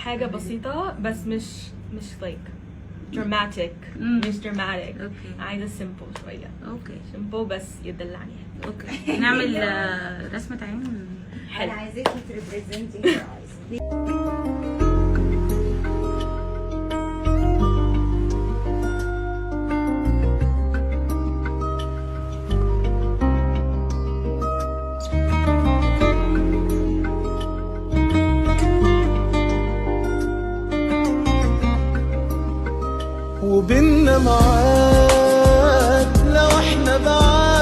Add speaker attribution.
Speaker 1: حاجة بسيطة بس مش like dramatic. مش dramatic.
Speaker 2: اوكي
Speaker 1: عايزة simple شوية.
Speaker 2: اوكي
Speaker 1: simple بس يدلعني.
Speaker 2: اوكي نعمل رسمة عين.
Speaker 3: انا عايزاكي تريبريزنتي your eyes.
Speaker 4: وبيننا معاد لو احنا بعاد